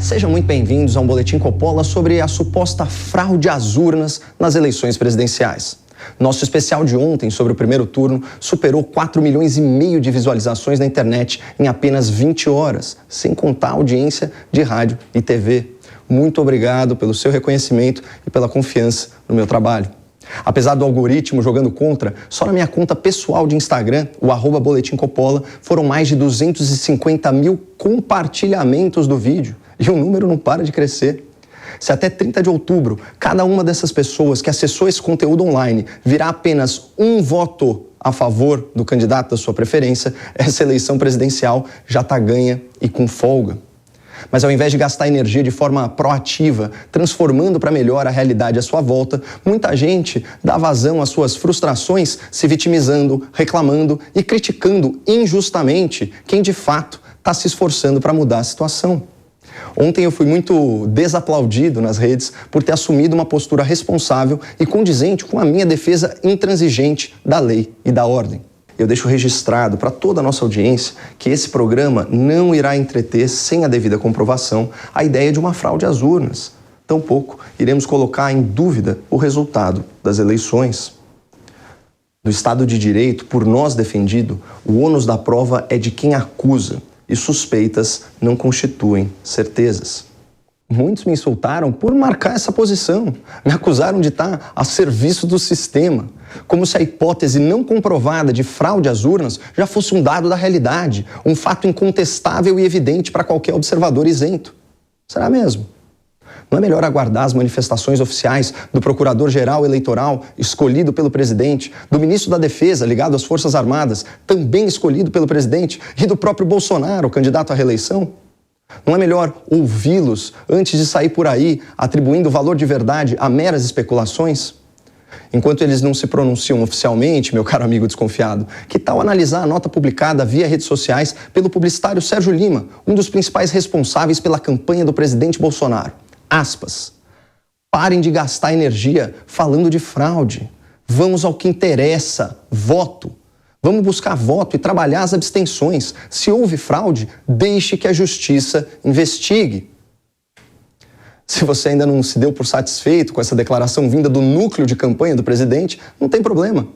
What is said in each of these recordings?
Sejam muito bem-vindos a um Boletim Coppola sobre a suposta fraude às urnas nas eleições presidenciais. Nosso especial de ontem sobre o primeiro turno superou 4,5 milhões de visualizações na internet em apenas 20 horas, sem contar a audiência de rádio e TV. Muito obrigado pelo seu reconhecimento e pela confiança no meu trabalho. Apesar do algoritmo jogando contra, só na minha conta pessoal de Instagram, o @Boletim Coppola, foram mais de 250 mil compartilhamentos do vídeo. E o número não para de crescer. Se até 30 de outubro, cada uma dessas pessoas que acessou esse conteúdo online virar apenas um voto a favor do candidato da sua preferência, essa eleição presidencial já está ganha e com folga. Mas ao invés de gastar energia de forma proativa, transformando para melhor a realidade à sua volta, muita gente dá vazão às suas frustrações, se vitimizando, reclamando e criticando injustamente quem de fato está se esforçando para mudar a situação. Ontem eu fui muito desaplaudido nas redes por ter assumido uma postura responsável e condizente com a minha defesa intransigente da lei e da ordem. Eu deixo registrado para toda a nossa audiência que esse programa não irá entreter, sem a devida comprovação, a ideia de uma fraude às urnas. Tampouco iremos colocar em dúvida o resultado das eleições. No Estado de Direito, por nós defendido, o ônus da prova é de quem acusa e suspeitas não constituem certezas. Muitos me insultaram por marcar essa posição, me acusaram de estar a serviço do sistema, como se a hipótese não comprovada de fraude às urnas já fosse um dado da realidade, um fato incontestável e evidente para qualquer observador isento. Será mesmo? Não é melhor aguardar as manifestações oficiais do Procurador-Geral Eleitoral, escolhido pelo presidente, do Ministro da Defesa, ligado às Forças Armadas, também escolhido pelo presidente, e do próprio Bolsonaro, candidato à reeleição? Não é melhor ouvi-los antes de sair por aí atribuindo valor de verdade a meras especulações? Enquanto eles não se pronunciam oficialmente, meu caro amigo desconfiado, que tal analisar a nota publicada via redes sociais pelo publicitário Sérgio Lima, um dos principais responsáveis pela campanha do presidente Bolsonaro? Aspas. Parem de gastar energia falando de fraude. Vamos ao que interessa, voto. Vamos buscar voto e trabalhar as abstenções. Se houve fraude, deixe que a justiça investigue. Se você ainda não se deu por satisfeito com essa declaração vinda do núcleo de campanha do presidente, não tem problema.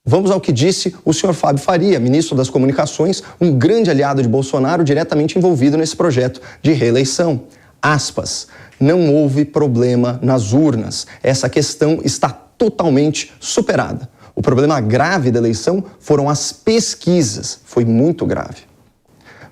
Vamos ao que disse o senhor Fábio Faria, ministro das Comunicações, um grande aliado de Bolsonaro, diretamente envolvido nesse projeto de reeleição. Aspas. Não houve problema nas urnas. Essa questão está totalmente superada. O problema grave da eleição foram as pesquisas. Foi muito grave.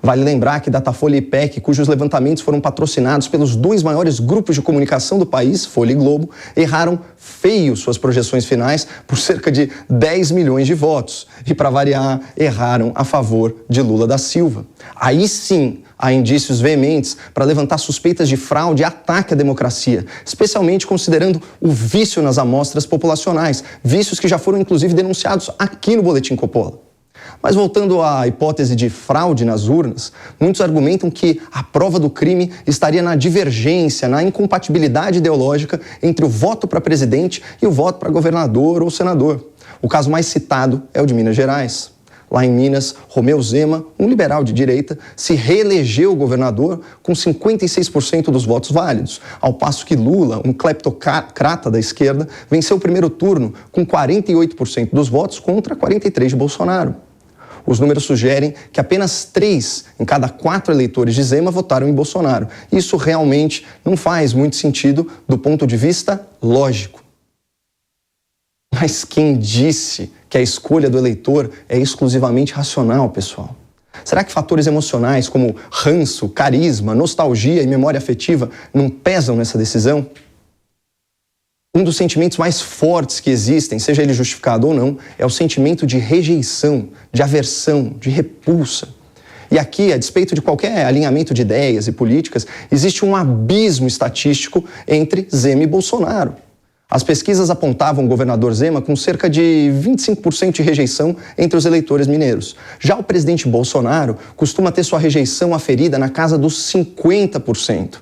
Vale lembrar que Datafolha e IPEC, cujos levantamentos foram patrocinados pelos dois maiores grupos de comunicação do país, Folha e Globo, erraram feio suas projeções finais por cerca de 10 milhões de votos. E, para variar, erraram a favor de Lula da Silva. Aí sim, há indícios veementes para levantar suspeitas de fraude e ataque à democracia, especialmente considerando o vício nas amostras populacionais, vícios que já foram inclusive denunciados aqui no Boletim Coppola. Mas voltando à hipótese de fraude nas urnas, muitos argumentam que a prova do crime estaria na divergência, na incompatibilidade ideológica entre o voto para presidente e o voto para governador ou senador. O caso mais citado é o de Minas Gerais. Lá em Minas, Romeu Zema, um liberal de direita, se reelegeu governador com 56% dos votos válidos, ao passo que Lula, um cleptocrata da esquerda, venceu o primeiro turno com 48% dos votos contra 43% de Bolsonaro. Os números sugerem que apenas 3 em cada 4 eleitores de Zema votaram em Bolsonaro. Isso realmente não faz muito sentido do ponto de vista lógico. Mas quem disse que a escolha do eleitor é exclusivamente racional, pessoal? Será que fatores emocionais como ranço, carisma, nostalgia e memória afetiva não pesam nessa decisão? Um dos sentimentos mais fortes que existem, seja ele justificado ou não, é o sentimento de rejeição, de aversão, de repulsa. E aqui, a despeito de qualquer alinhamento de ideias e políticas, existe um abismo estatístico entre Zema e Bolsonaro. As pesquisas apontavam o governador Zema com cerca de 25% de rejeição entre os eleitores mineiros. Já o presidente Bolsonaro costuma ter sua rejeição aferida na casa dos 50%.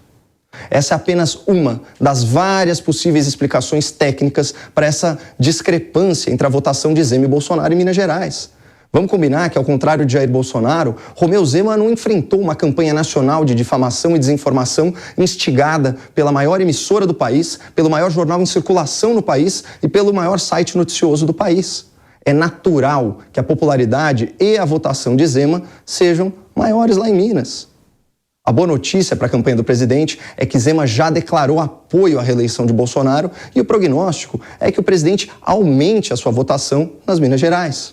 Essa é apenas uma das várias possíveis explicações técnicas para essa discrepância entre a votação de Zema e Bolsonaro em Minas Gerais. Vamos combinar que, ao contrário de Jair Bolsonaro, Romeu Zema não enfrentou uma campanha nacional de difamação e desinformação instigada pela maior emissora do país, pelo maior jornal em circulação no país e pelo maior site noticioso do país. É natural que a popularidade e a votação de Zema sejam maiores lá em Minas. A boa notícia para a campanha do presidente é que Zema já declarou apoio à reeleição de Bolsonaro e o prognóstico é que o presidente aumente a sua votação nas Minas Gerais.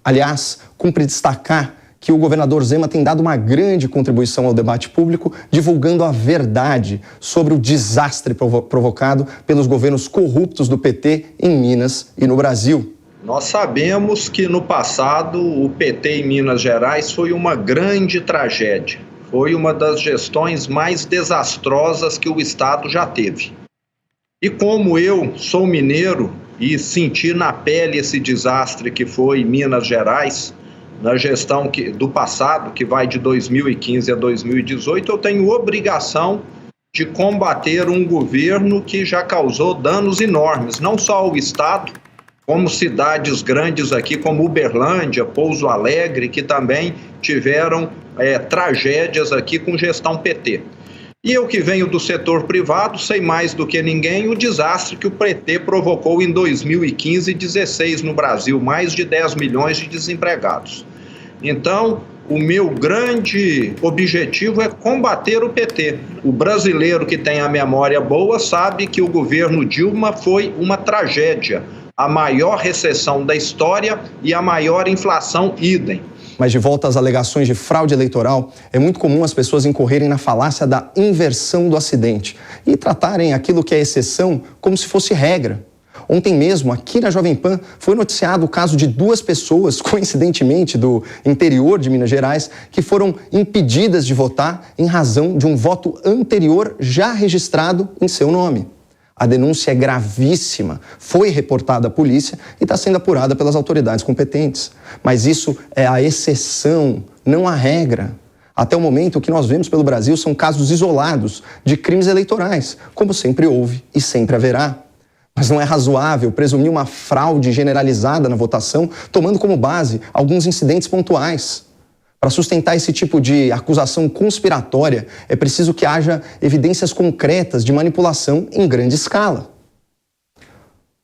Aliás, cumpre destacar que o governador Zema tem dado uma grande contribuição ao debate público, divulgando a verdade sobre o desastre provocado pelos governos corruptos do PT em Minas e no Brasil. Nós sabemos que no passado o PT em Minas Gerais foi uma grande tragédia. Foi uma das gestões mais desastrosas que o Estado já teve. E como eu sou mineiro e senti na pele esse desastre que foi Minas Gerais, na gestão do passado, que vai de 2015 a 2018, eu tenho obrigação de combater um governo que já causou danos enormes, não só ao Estado, como cidades grandes aqui, como Uberlândia, Pouso Alegre, que também tiveram tragédias aqui com gestão PT. E eu que venho do setor privado, sei mais do que ninguém o desastre que o PT provocou em 2015 e 2016 no Brasil, mais de 10 milhões de desempregados. Então, o meu grande objetivo é combater o PT. O brasileiro que tem a memória boa sabe que o governo Dilma foi uma tragédia, a maior recessão da história e a maior inflação idem. Mas de volta às alegações de fraude eleitoral, é muito comum as pessoas incorrerem na falácia da inversão do acidente e tratarem aquilo que é exceção como se fosse regra. Ontem mesmo, aqui na Jovem Pan, foi noticiado o caso de 2 pessoas, coincidentemente do interior de Minas Gerais, que foram impedidas de votar em razão de um voto anterior já registrado em seu nome. A denúncia é gravíssima, foi reportada à polícia e está sendo apurada pelas autoridades competentes. Mas isso é a exceção, não a regra. Até o momento, o que nós vemos pelo Brasil são casos isolados de crimes eleitorais, como sempre houve e sempre haverá. Mas não é razoável presumir uma fraude generalizada na votação, tomando como base alguns incidentes pontuais. Para sustentar esse tipo de acusação conspiratória, é preciso que haja evidências concretas de manipulação em grande escala.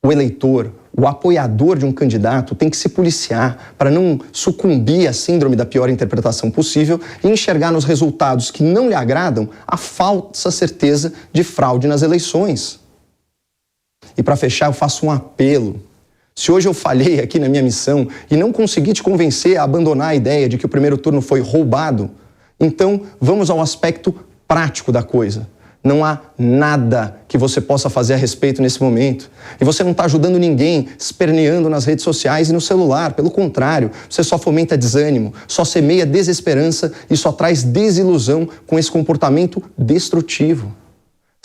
O eleitor, o apoiador de um candidato tem que se policiar para não sucumbir à síndrome da pior interpretação possível e enxergar nos resultados que não lhe agradam a falsa certeza de fraude nas eleições. E para fechar, eu faço um apelo. Se hoje eu falhei aqui na minha missão e não consegui te convencer a abandonar a ideia de que o primeiro turno foi roubado, então vamos ao aspecto prático da coisa. Não há nada que você possa fazer a respeito nesse momento. E você não está ajudando ninguém esperneando nas redes sociais e no celular. Pelo contrário, você só fomenta desânimo, só semeia desesperança e só traz desilusão com esse comportamento destrutivo.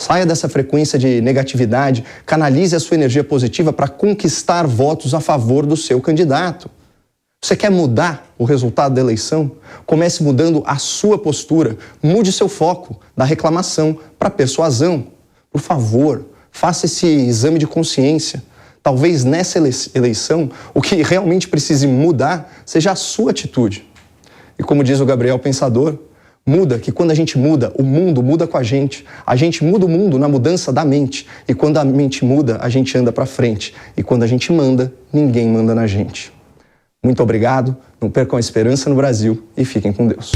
Saia dessa frequência de negatividade, canalize a sua energia positiva para conquistar votos a favor do seu candidato. Você quer mudar o resultado da eleição? Comece mudando a sua postura, mude seu foco da reclamação para a persuasão. Por favor, faça esse exame de consciência. Talvez nessa eleição, o que realmente precise mudar seja a sua atitude. E como diz o Gabriel Pensador, muda que quando a gente muda, o mundo muda com a gente. A gente muda o mundo na mudança da mente. E quando a mente muda, a gente anda para frente. E quando a gente manda, ninguém manda na gente. Muito obrigado, não percam a esperança no Brasil e fiquem com Deus.